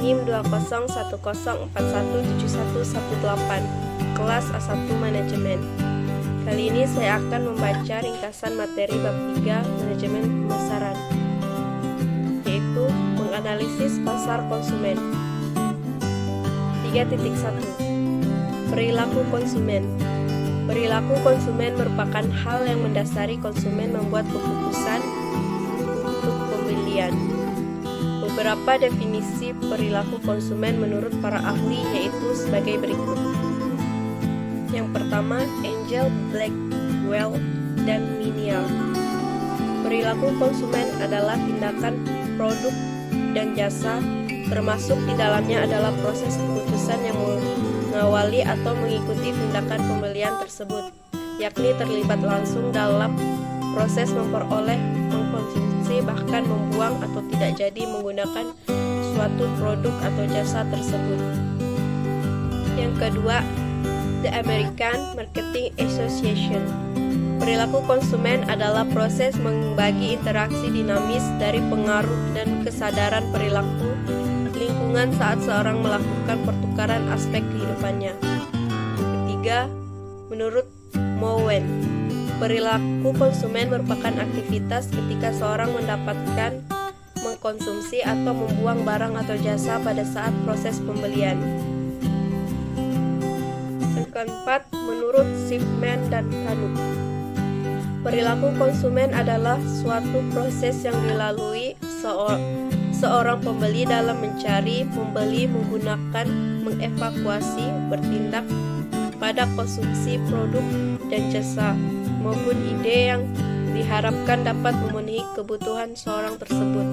NIM 20104171118, kelas A1 Manajemen. Kali ini saya akan membaca ringkasan materi bab 3 Manajemen Pemasaran, yaitu menganalisis pasar konsumen. 3.1 Perilaku konsumen. Perilaku konsumen merupakan hal yang mendasari konsumen membuat keputusan untuk pembelian. Beberapa definisi perilaku konsumen menurut para ahli yaitu sebagai berikut. Yang pertama, Angel, Blackwell, dan Minial. Perilaku konsumen adalah tindakan produk dan jasa, termasuk di dalamnya adalah proses keputusan yang mengawali atau mengikuti tindakan pembelian tersebut, yakni terlibat langsung dalam proses memperoleh, mengkonsumsi, bahkan membuang atau tidak jadi menggunakan suatu produk atau jasa tersebut. Yang kedua, The American Marketing Association. Perilaku konsumen adalah proses membagi interaksi dinamis dari pengaruh dan kesadaran perilaku lingkungan saat seorang melakukan pertukaran aspek kehidupannya. Ketiga, menurut Mowen, perilaku konsumen merupakan aktivitas ketika seorang mendapatkan, mengkonsumsi, atau membuang barang atau jasa pada saat proses pembelian. Yang keempat, menurut Shipman dan Kanu, perilaku konsumen adalah suatu proses yang dilalui seorang pembeli dalam mencari, membeli, menggunakan, mengevakuasi, bertindak pada konsumsi produk dan jasa, maupun ide yang diharapkan dapat memenuhi kebutuhan seorang tersebut.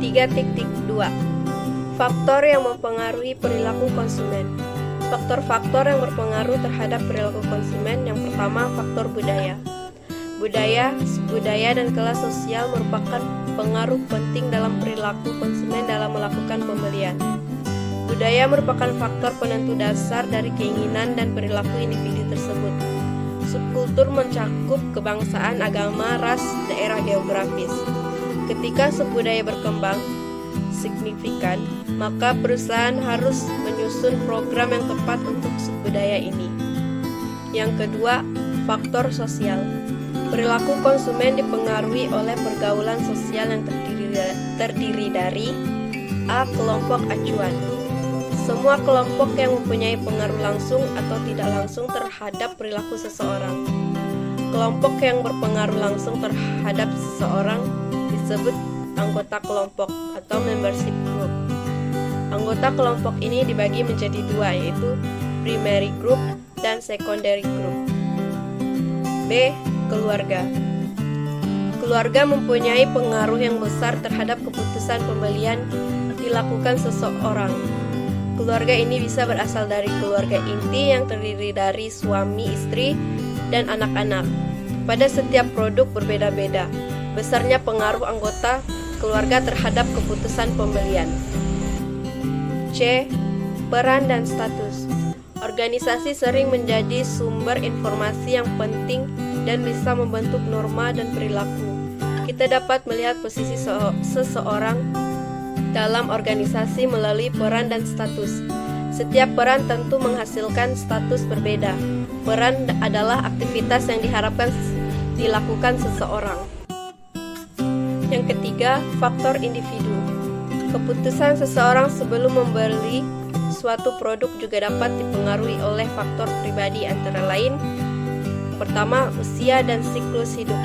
3.2 Faktor yang mempengaruhi perilaku konsumen. Faktor-faktor yang berpengaruh terhadap perilaku konsumen. Yang pertama, faktor budaya. Budaya dan kelas sosial merupakan pengaruh penting dalam perilaku konsumen dalam melakukan pembelian. Budaya merupakan faktor penentu dasar dari keinginan dan perilaku individu tersebut. Subkultur mencakup kebangsaan, agama, ras, daerah geografis. Ketika subbudaya berkembang signifikan, maka perusahaan harus menyusun program yang tepat untuk subbudaya ini. Yang kedua, faktor sosial. Perilaku konsumen dipengaruhi oleh pergaulan sosial yang terdiri dari A. Kelompok acuan. Semua kelompok yang mempunyai pengaruh langsung atau tidak langsung terhadap perilaku seseorang. Kelompok yang berpengaruh langsung terhadap seseorang disebut anggota kelompok atau membership group. Anggota kelompok ini dibagi menjadi dua, yaitu primary group dan secondary group. B. Keluarga. Keluarga mempunyai pengaruh yang besar terhadap keputusan pembelian dilakukan seseorang. Keluarga ini bisa berasal dari keluarga inti yang terdiri dari suami, istri, dan anak-anak. Pada setiap produk berbeda-beda besarnya pengaruh anggota keluarga terhadap keputusan pembelian. C. Peran dan status. Organisasi sering menjadi sumber informasi yang penting dan bisa membentuk norma dan perilaku. Kita dapat melihat posisi seseorang dalam organisasi melalui peran dan status. Setiap peran tentu menghasilkan status berbeda. Peran adalah aktivitas yang diharapkan dilakukan seseorang. Yang ketiga, faktor individu. Keputusan seseorang sebelum membeli suatu produk juga dapat dipengaruhi oleh faktor pribadi, antara lain: pertama, usia dan siklus hidup.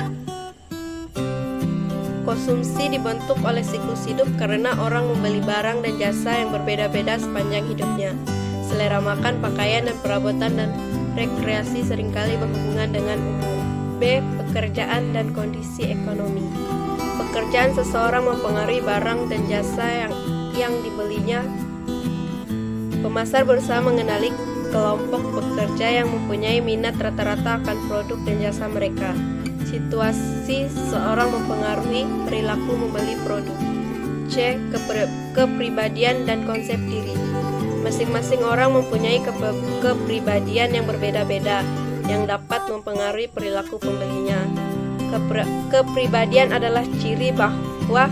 Konsumsi dibentuk oleh siklus hidup karena orang membeli barang dan jasa yang berbeda-beda sepanjang hidupnya. Selera makan, pakaian, dan perabotan dan rekreasi seringkali berhubungan dengan umur. B. Pekerjaan dan kondisi ekonomi. Pekerjaan seseorang mempengaruhi barang dan jasa yang dibelinya. Pemasar berusaha mengenali kelompok pekerja yang mempunyai minat rata-rata akan produk dan jasa mereka. Situasi seorang mempengaruhi perilaku membeli produk. C. Kepribadian dan konsep diri. Masing-masing orang mempunyai kepribadian yang berbeda-beda yang dapat mempengaruhi perilaku pembelinya. Kepribadian adalah ciri bahwa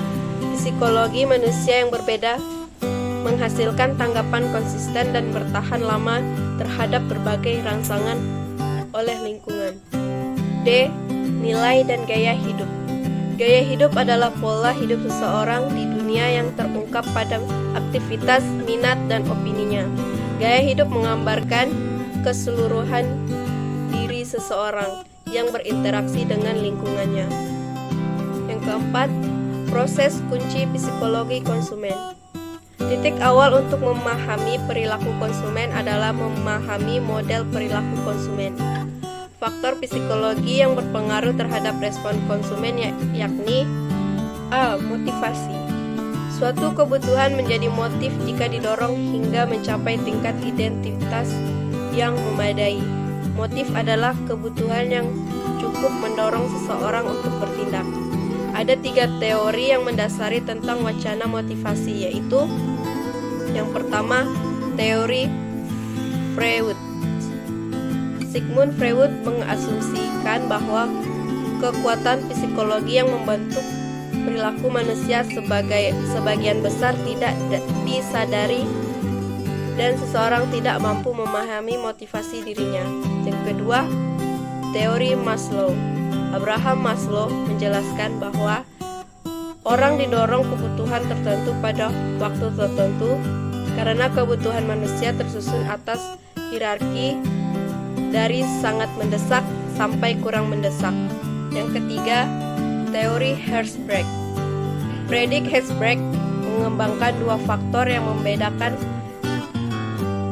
psikologi manusia yang berbeda menghasilkan tanggapan konsisten dan bertahan lama terhadap berbagai rangsangan oleh lingkungan. D. Nilai dan gaya hidup. Gaya hidup adalah pola hidup seseorang di dunia yang terungkap pada aktivitas, minat, dan opininya. Gaya hidup menggambarkan keseluruhan diri seseorang yang berinteraksi dengan lingkungannya. Yang keempat, proses kunci psikologi konsumen. Titik awal untuk memahami perilaku konsumen adalah memahami model perilaku konsumen. Faktor psikologi yang berpengaruh terhadap respon konsumen yakni A. Motivasi. Suatu kebutuhan menjadi motif jika didorong hingga mencapai tingkat identitas yang memadai. Motif adalah kebutuhan yang cukup mendorong seseorang untuk bertindak. Ada 3 teori yang mendasari tentang wacana motivasi, yaitu yang pertama, teori Freud. Sigmund Freud mengasumsikan bahwa kekuatan psikologi yang membentuk perilaku manusia sebagian besar tidak disadari dan seseorang tidak mampu memahami motivasi dirinya. Yang kedua, teori Maslow. Abraham Maslow menjelaskan bahwa orang didorong kebutuhan tertentu pada waktu tertentu karena kebutuhan manusia tersusun atas hierarki dari sangat mendesak sampai kurang mendesak. Yang ketiga, teori Herzberg. Friedrich Herzberg mengembangkan 2 faktor yang membedakan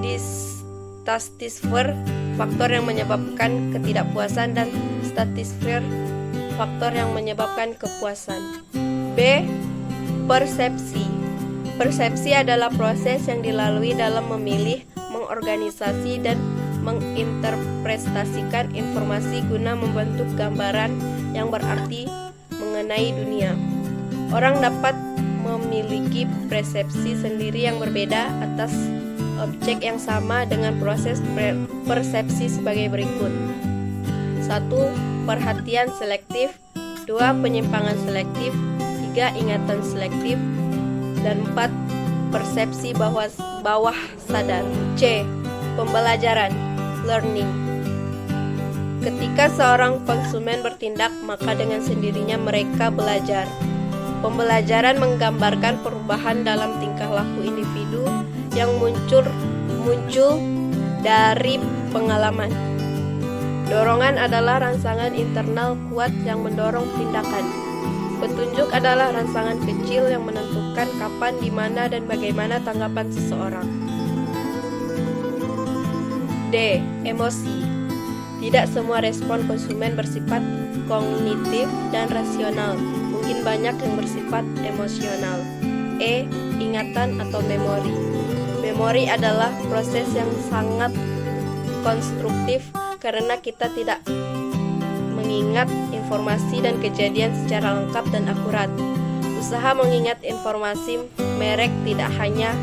dissatisfier, faktor yang menyebabkan ketidakpuasan, dan satisfier, faktor yang menyebabkan kepuasan. B. Persepsi. Persepsi adalah proses yang dilalui dalam memilih, mengorganisasi, dan menginterpretasikan informasi guna membentuk gambaran yang berarti mengenai dunia. Orang dapat memiliki persepsi sendiri yang berbeda atas objek yang sama dengan proses persepsi sebagai berikut. 1. Perhatian selektif. 2. Penyimpangan selektif. 3. Ingatan selektif. Dan 4. Persepsi bawah sadar. C. Pembelajaran, learning. Ketika seorang konsumen bertindak, maka dengan sendirinya mereka belajar. Pembelajaran menggambarkan perubahan dalam tingkah laku individu yang muncul dari pengalaman. Dorongan adalah rangsangan internal kuat yang mendorong tindakan. Petunjuk adalah rangsangan kecil yang menentukan kapan, di mana, dan bagaimana tanggapan seseorang. D. Emosi. Tidak semua respon konsumen bersifat kognitif dan rasional. Mungkin banyak yang bersifat emosional. E. Ingatan atau memori. Memori adalah proses yang sangat konstruktif karena kita tidak mengingat informasi dan kejadian secara lengkap dan akurat. Usaha mengingat informasi merek tidak hanya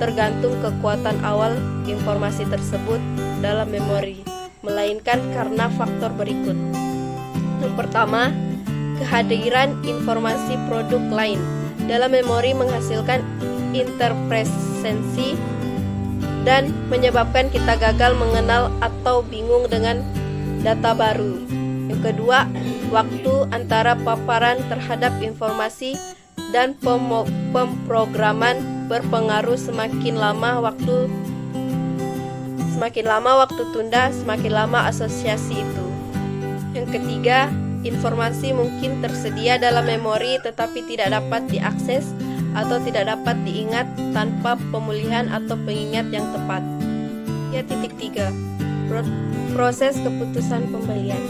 tergantung kekuatan awal informasi tersebut dalam memori, melainkan karena faktor berikut. Yang pertama, kehadiran informasi produk lain. Dalam memori menghasilkan interpresensi dan menyebabkan kita gagal mengenal atau bingung dengan data baru. Yang kedua, waktu antara paparan terhadap informasi dan pemrograman berpengaruh. Semakin lama waktu tunda, semakin lama asosiasi itu. Yang ketiga, informasi mungkin tersedia dalam memori tetapi tidak dapat diakses atau tidak dapat diingat tanpa pemulihan atau pengingat yang tepat. Ya, titik 3. Proses keputusan pembelian.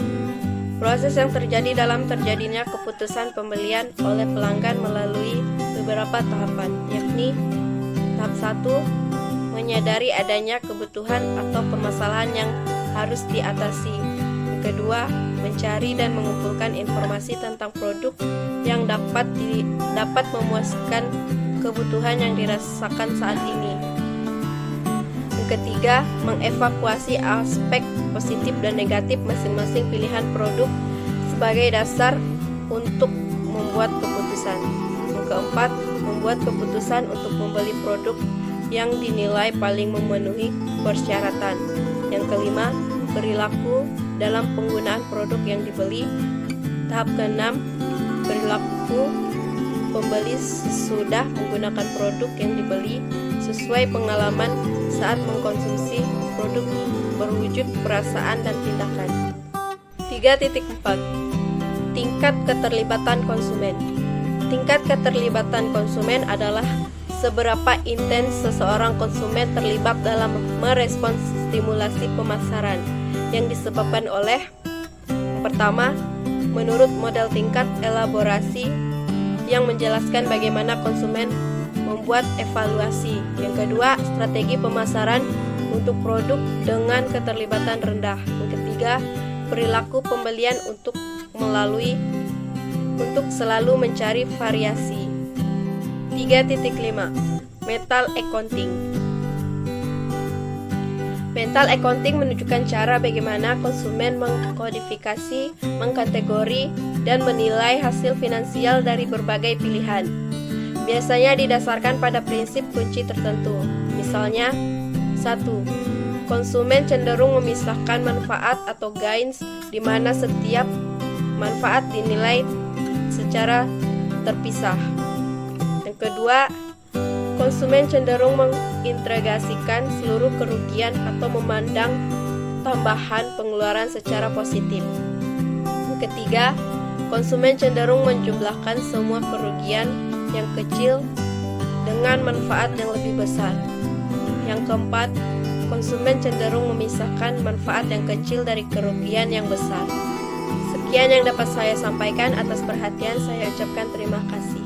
Proses yang terjadi dalam terjadinya keputusan pembelian oleh pelanggan melalui beberapa tahapan, yakni tahap 1, menyadari adanya kebutuhan atau permasalahan yang harus diatasi. Yang kedua, mencari dan mengumpulkan informasi tentang produk yang dapat memuaskan kebutuhan yang dirasakan saat ini. Yang ketiga, mengevakuasi aspek positif dan negatif masing-masing pilihan produk sebagai dasar untuk membuat keputusan. Yang keempat, membuat keputusan untuk membeli produk yang dinilai paling memenuhi persyaratan. Yang kelima, perilaku dalam penggunaan produk yang dibeli. Tahap keenam, perilaku pembeli sesudah menggunakan produk yang dibeli sesuai pengalaman saat mengkonsumsi produk berwujud perasaan dan tindakan. 3.4 Tingkat keterlibatan konsumen. Tingkat keterlibatan konsumen adalah seberapa intens seseorang konsumen terlibat dalam merespons stimulasi pemasaran yang disebabkan oleh: pertama, menurut model tingkat elaborasi yang menjelaskan bagaimana konsumen membuat evaluasi. Yang kedua, strategi pemasaran untuk produk dengan keterlibatan rendah. Yang ketiga, perilaku pembelian untuk selalu mencari variasi. 3.5 Mental accounting. Mental accounting menunjukkan cara bagaimana konsumen mengkodifikasi, mengkategori, dan menilai hasil finansial dari berbagai pilihan. Biasanya didasarkan pada prinsip kunci tertentu. Misalnya, 1. Konsumen cenderung memisahkan manfaat atau gains di mana setiap manfaat dinilai secara terpisah. Yang kedua, konsumen cenderung mengintegrasikan seluruh kerugian atau memandang tambahan pengeluaran secara positif. Yang ketiga, konsumen cenderung menjumlahkan semua kerugian yang kecil dengan manfaat yang lebih besar. Yang keempat, konsumen cenderung memisahkan manfaat yang kecil dari kerugian yang besar. Sekian yang dapat saya sampaikan. Atas perhatian saya ucapkan terima kasih.